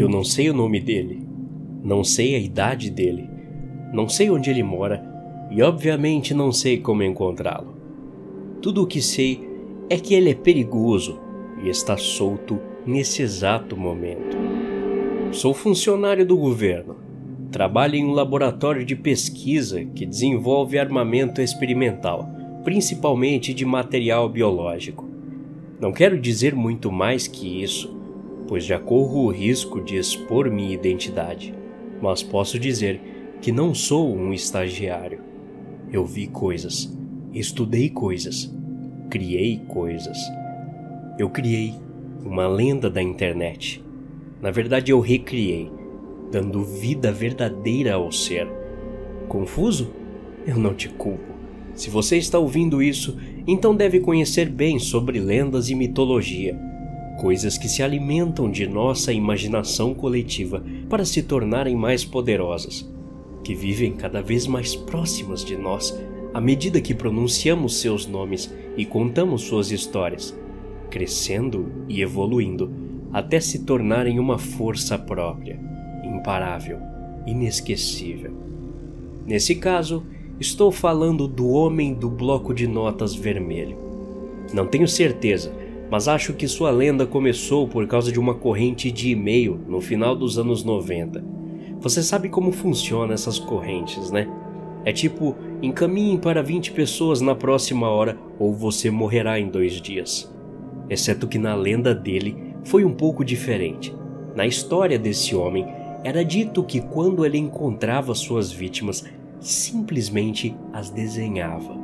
Eu não sei o nome dele, não sei a idade dele, não sei onde ele mora e obviamente não sei como encontrá-lo. Tudo o que sei é que ele é perigoso e está solto nesse exato momento. Sou funcionário do governo. Trabalho em um laboratório de pesquisa que desenvolve armamento experimental, principalmente de material biológico. Não quero dizer muito mais que isso, pois já corro o risco de expor minha identidade, mas posso dizer que não sou um estagiário. Eu vi coisas, estudei coisas, criei coisas. Eu criei uma lenda da internet. Na verdade, eu recriei, dando vida verdadeira ao ser. Confuso? Eu não te culpo. Se você está ouvindo isso, então deve conhecer bem sobre lendas e mitologia, coisas que se alimentam de nossa imaginação coletiva para se tornarem mais poderosas, que vivem cada vez mais próximas de nós à medida que pronunciamos seus nomes e contamos suas histórias, crescendo e evoluindo até se tornarem uma força própria, imparável, inesquecível. Nesse caso, estou falando do Homem do Bloco de Notas Vermelho. Não tenho certeza, mas acho que sua lenda começou por causa de uma corrente de e-mail no final dos anos 90. Você sabe como funcionam essas correntes, né? É tipo, encaminhe para 20 pessoas na próxima hora ou você morrerá em 2 dias. Exceto que na lenda dele foi um pouco diferente. Na história desse homem, era dito que quando ele encontrava suas vítimas, simplesmente as desenhava.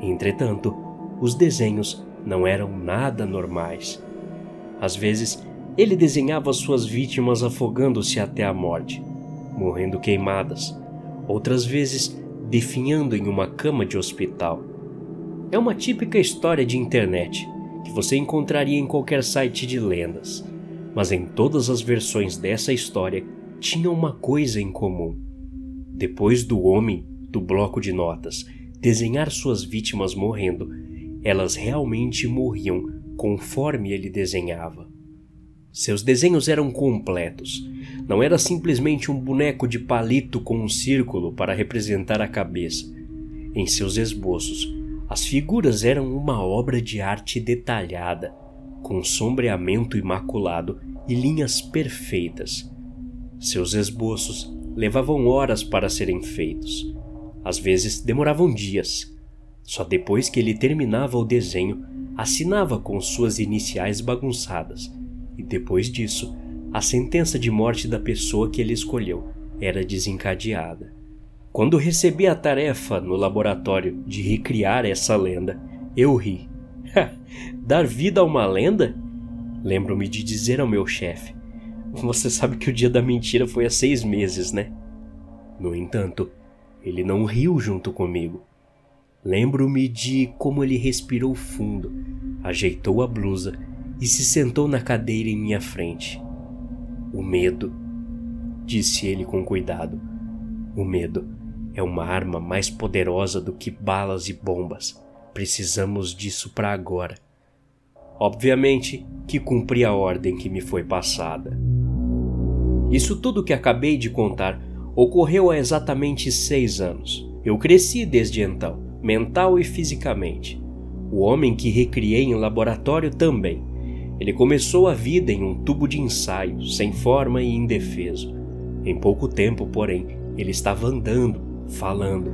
Entretanto, os desenhos não eram nada normais. Às vezes, ele desenhava suas vítimas afogando-se até a morte, morrendo queimadas. Outras vezes, definhando em uma cama de hospital. É uma típica história de internet, que você encontraria em qualquer site de lendas. Mas em todas as versões dessa história, tinha uma coisa em comum. Depois do Homem do Bloco de Notas desenhar suas vítimas morrendo, elas realmente morriam conforme ele desenhava. Seus desenhos eram completos. Não era simplesmente um boneco de palito com um círculo para representar a cabeça. Em seus esboços, as figuras eram uma obra de arte detalhada, com sombreamento imaculado e linhas perfeitas. Seus esboços levavam horas para serem feitos. Às vezes demoravam dias. Só depois que ele terminava o desenho, assinava com suas iniciais bagunçadas. E depois disso, a sentença de morte da pessoa que ele escolheu era desencadeada. Quando recebi a tarefa no laboratório de recriar essa lenda, eu ri. Dar vida a uma lenda? Lembro-me de dizer ao meu chefe: você sabe que o dia da mentira foi há 6 meses, né? No entanto, ele não riu junto comigo. Lembro-me de como ele respirou fundo, ajeitou a blusa e se sentou na cadeira em minha frente. O medo, disse ele com cuidado. O medo é uma arma mais poderosa do que balas e bombas. Precisamos disso para agora. Obviamente que cumpri a ordem que me foi passada. Isso tudo que acabei de contar ocorreu há exatamente 6 anos. Eu cresci desde então, mental e fisicamente. O homem que recriei em laboratório também. Ele começou a vida em um tubo de ensaio, sem forma e indefeso. Em pouco tempo, porém, ele estava andando, falando.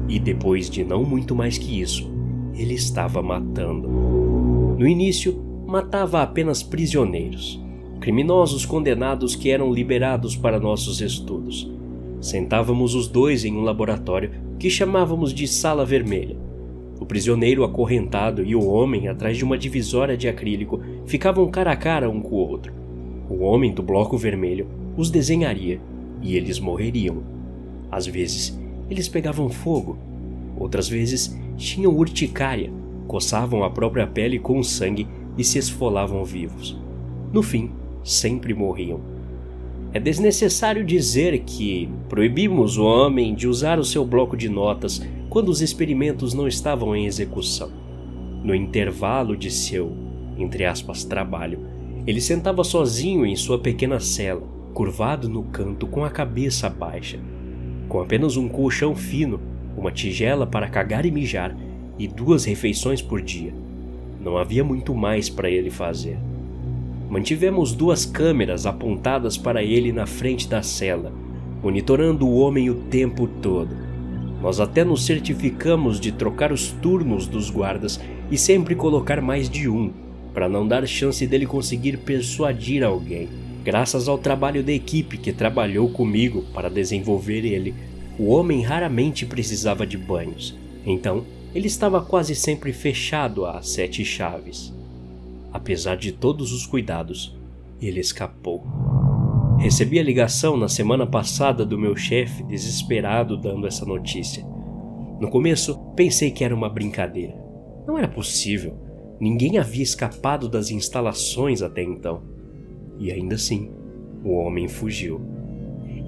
E depois de não muito mais que isso, ele estava matando. No início, matava apenas prisioneiros, criminosos condenados que eram liberados para nossos estudos. Sentávamos os dois em um laboratório que chamávamos de Sala Vermelha. O prisioneiro acorrentado e o homem atrás de uma divisória de acrílico ficavam cara a cara um com o outro. O homem do bloco vermelho os desenharia e eles morreriam. Às vezes, eles pegavam fogo. Outras vezes, tinham urticária, coçavam a própria pele com sangue e se esfolavam vivos. No fim, sempre morriam. É desnecessário dizer que proibimos o homem de usar o seu bloco de notas quando os experimentos não estavam em execução. No intervalo de seu, entre aspas, trabalho, Ele sentava sozinho em sua pequena cela, curvado no canto com a cabeça baixa, com apenas um colchão fino, uma tigela para cagar e mijar e 2 refeições por dia. Não havia muito mais para ele fazer. Mantivemos 2 câmeras apontadas para ele na frente da cela, monitorando o homem o tempo todo. Nós até nos certificamos de trocar os turnos dos guardas e sempre colocar mais de um, para não dar chance dele conseguir persuadir alguém. Graças ao trabalho da equipe que trabalhou comigo para desenvolver ele, o homem raramente precisava de banhos, então ele estava quase sempre fechado a 7 chaves. Apesar de todos os cuidados, ele escapou. Recebi a ligação na semana passada do meu chefe, desesperado, dando essa notícia. No começo, pensei que era uma brincadeira. Não era possível. Ninguém havia escapado das instalações até então. E ainda assim, o homem fugiu.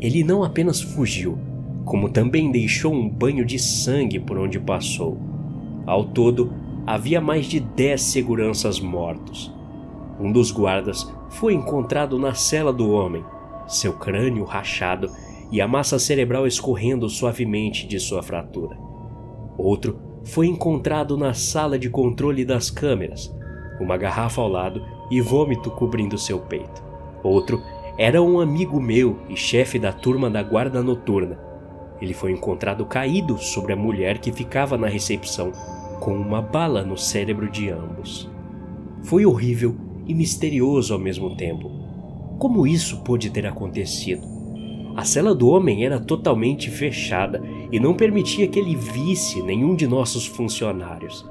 Ele não apenas fugiu, como também deixou um banho de sangue por onde passou. Ao todo, havia mais de 10 seguranças mortos. Um dos guardas foi encontrado na cela do homem, seu crânio rachado e a massa cerebral escorrendo suavemente de sua fratura. Outro foi encontrado na sala de controle das câmeras, uma garrafa ao lado e vômito cobrindo seu peito. Outro era um amigo meu e chefe da turma da guarda noturna. Ele foi encontrado caído sobre a mulher que ficava na recepção, com uma bala no cérebro de ambos. Foi horrível e misterioso ao mesmo tempo. Como isso pôde ter acontecido? A cela do homem era totalmente fechada e não permitia que ele visse nenhum de nossos funcionários.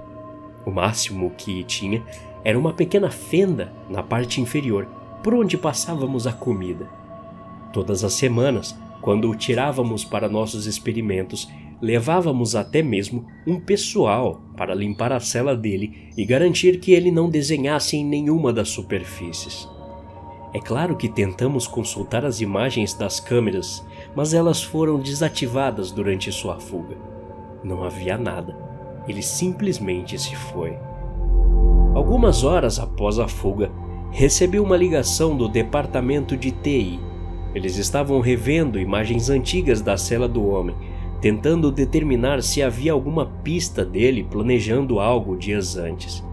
O máximo que tinha era uma pequena fenda na parte inferior, por onde passávamos a comida. Todas as semanas, quando o tirávamos para nossos experimentos, levávamos até mesmo um pessoal para limpar a cela dele e garantir que ele não desenhasse em nenhuma das superfícies. É claro que tentamos consultar as imagens das câmeras, mas elas foram desativadas durante sua fuga. Não havia nada. Ele simplesmente se foi. Algumas horas após a fuga, recebi uma ligação do departamento de TI. Eles estavam revendo imagens antigas da cela do homem, tentando determinar se havia alguma pista dele planejando algo dias antes.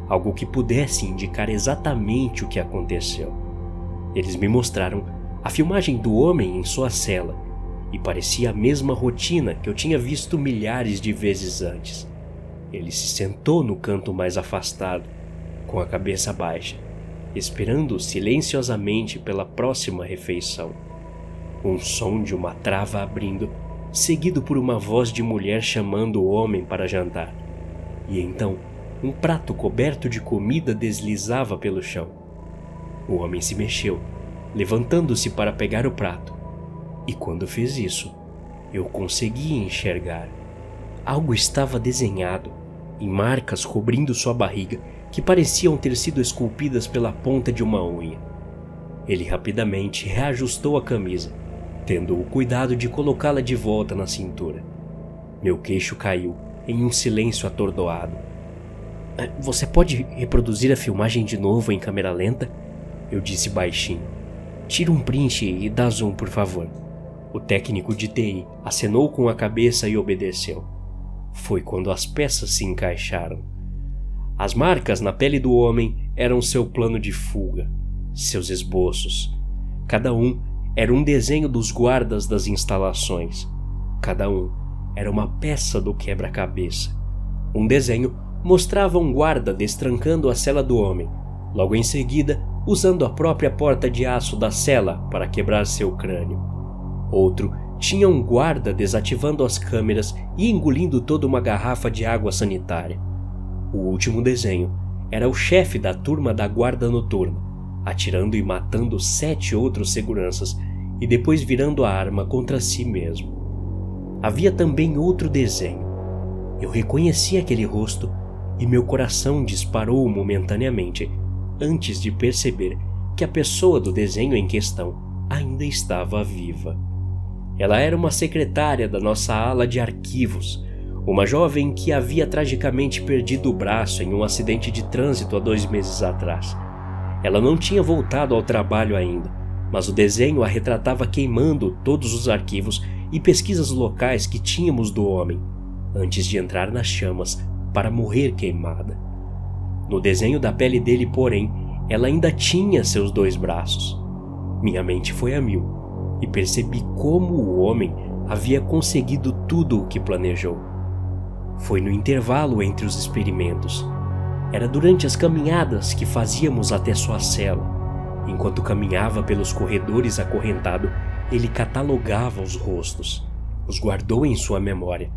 Algo que pudesse indicar exatamente o que aconteceu. Eles me mostraram a filmagem do homem em sua cela, e parecia a mesma rotina que eu tinha visto milhares de vezes antes. Ele se sentou no canto mais afastado, com a cabeça baixa, esperando silenciosamente pela próxima refeição. Um som de uma trava abrindo, seguido por uma voz de mulher chamando o homem para jantar. E então, um prato coberto de comida deslizava pelo chão. O homem se mexeu, levantando-se para pegar o prato. E quando fez isso, eu consegui enxergar. Algo estava desenhado, em marcas cobrindo sua barriga, que pareciam ter sido esculpidas pela ponta de uma unha. Ele rapidamente reajustou a camisa, tendo o cuidado de colocá-la de volta na cintura. Meu queixo caiu em um silêncio atordoado. Você pode reproduzir a filmagem de novo em câmera lenta? Eu disse baixinho. Tira um print e dá zoom, por favor. O técnico de TI acenou com a cabeça e obedeceu. Foi quando as peças se encaixaram. As marcas na pele do homem eram seu plano de fuga, seus esboços. Cada um era um desenho dos guardas das instalações. Cada um era uma peça do quebra-cabeça. Um desenho mostrava um guarda destrancando a cela do homem, logo em seguida usando a própria porta de aço da cela para quebrar seu crânio. Outro tinha um guarda desativando as câmeras e engolindo toda uma garrafa de água sanitária. O último desenho era o chefe da turma da guarda noturna, atirando e matando 7 outros seguranças e depois virando a arma contra si mesmo. Havia também outro desenho. Eu reconheci aquele rosto e meu coração disparou momentaneamente antes de perceber que a pessoa do desenho em questão ainda estava viva. Ela era uma secretária da nossa ala de arquivos, uma jovem que havia tragicamente perdido o braço em um acidente de trânsito há 2 meses atrás. Ela não tinha voltado ao trabalho ainda, mas o desenho a retratava queimando todos os arquivos e pesquisas locais que tínhamos do homem, antes de entrar nas chamas para morrer queimada. No desenho da pele dele, porém, ela ainda tinha seus 2 braços. Minha mente foi a mil e percebi como o homem havia conseguido tudo o que planejou. Foi no intervalo entre os experimentos. Era durante as caminhadas que fazíamos até sua cela. Enquanto caminhava pelos corredores acorrentado, ele catalogava os rostos, os guardou em sua memória,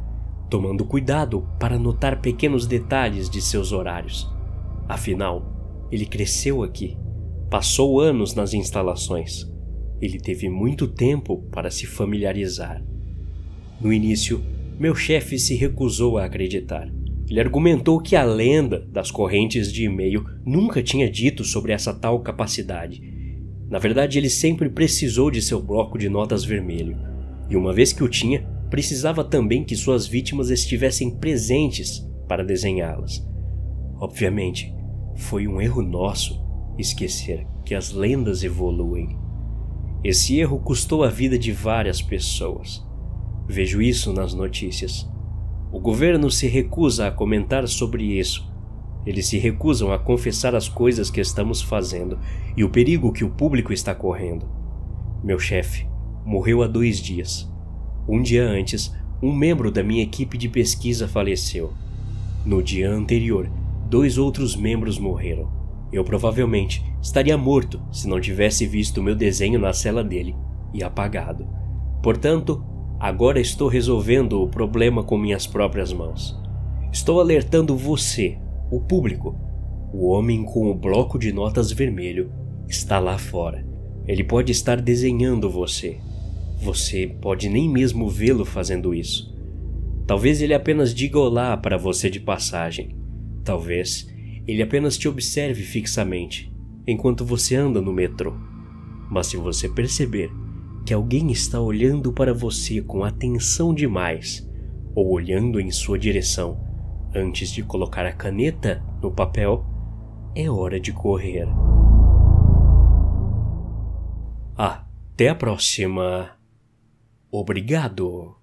tomando cuidado para notar pequenos detalhes de seus horários. Afinal, ele cresceu aqui, passou anos nas instalações. Ele teve muito tempo para se familiarizar. No início, meu chefe se recusou a acreditar. Ele argumentou que a lenda das correntes de e-mail nunca tinha dito sobre essa tal capacidade. Na verdade, ele sempre precisou de seu bloco de notas vermelho, e uma vez que o tinha, precisava também que suas vítimas estivessem presentes para desenhá-las. Obviamente, foi um erro nosso esquecer que as lendas evoluem. Esse erro custou a vida de várias pessoas. Vejo isso nas notícias. O governo se recusa a comentar sobre isso. Eles se recusam a confessar as coisas que estamos fazendo e o perigo que o público está correndo. Meu chefe morreu há 2 dias. Um dia antes, um membro da minha equipe de pesquisa faleceu. No dia anterior, 2 outros membros morreram. Eu provavelmente estaria morto se não tivesse visto meu desenho na cela dele e apagado. Portanto, agora estou resolvendo o problema com minhas próprias mãos. Estou alertando você, o público. O homem com o bloco de notas vermelho está lá fora. Ele pode estar desenhando você. Você pode nem mesmo vê-lo fazendo isso. Talvez ele apenas diga olá para você de passagem. Talvez ele apenas te observe fixamente enquanto você anda no metrô. Mas se você perceber que alguém está olhando para você com atenção demais, ou olhando em sua direção antes de colocar a caneta no papel, é hora de correr. Até a próxima. Obrigado.